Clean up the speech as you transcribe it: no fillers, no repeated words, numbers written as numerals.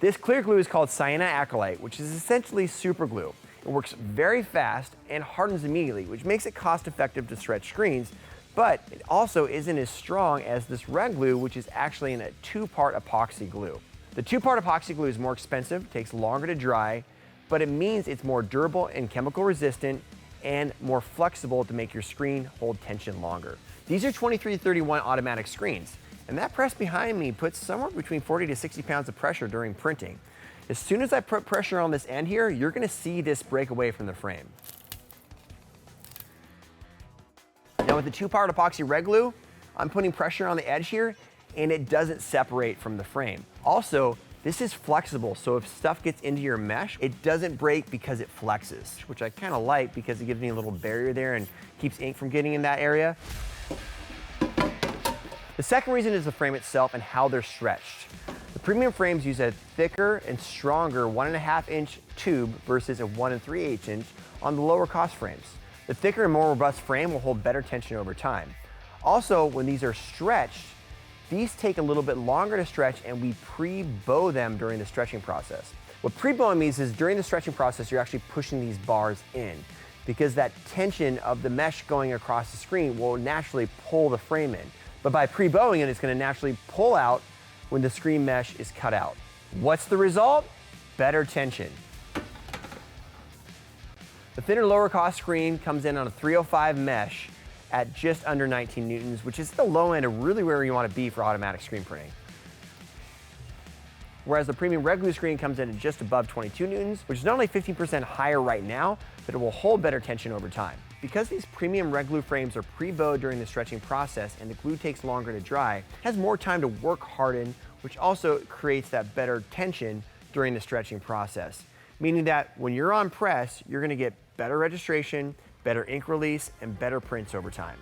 This clear glue is called cyanoacrylate, which is essentially super glue. It works very fast and hardens immediately, which makes it cost-effective to stretch screens, but it also isn't as strong as this red glue, which is actually in a two-part epoxy glue. The two-part epoxy glue is more expensive, takes longer to dry, but it means it's more durable and chemical resistant and more flexible to make your screen hold tension longer. These are 2331 automatic screens, and that press behind me puts somewhere between 40 to 60 pounds of pressure during printing. As soon as I put pressure on this end here, you're gonna see this break away from the frame. Now with the two-part epoxy red glue, I'm putting pressure on the edge here, and it doesn't separate from the frame. Also, this is flexible, so if stuff gets into your mesh, it doesn't break because it flexes, which I kind of like because it gives me a little barrier there and keeps ink from getting in that area. The second reason is the frame itself and how they're stretched. The premium frames use a thicker and stronger 1.5-inch tube versus a 1 3/8 inch on the lower cost frames. The thicker and more robust frame will hold better tension over time. Also, when these are stretched, these take a little bit longer to stretch, and we pre-bow them during the stretching process. What pre-bowing means is during the stretching process, you're actually pushing these bars in because that tension of the mesh going across the screen will naturally pull the frame in. But by pre-bowing it, it's going to naturally pull out when the screen mesh is cut out. What's the result? Better tension. The thinner lower cost screen comes in on a 305 mesh at just under 19 newtons, which is the low end of really where you want to be for automatic screen printing. Whereas the premium red glue screen comes in at just above 22 newtons, which is not only 15% higher right now, but it will hold better tension over time. Because these premium red glue frames are pre-bowed during the stretching process and the glue takes longer to dry, it has more time to work harden, which also creates that better tension during the stretching process. Meaning that when you're on press, you're gonna get better registration, better ink release, and better prints over time.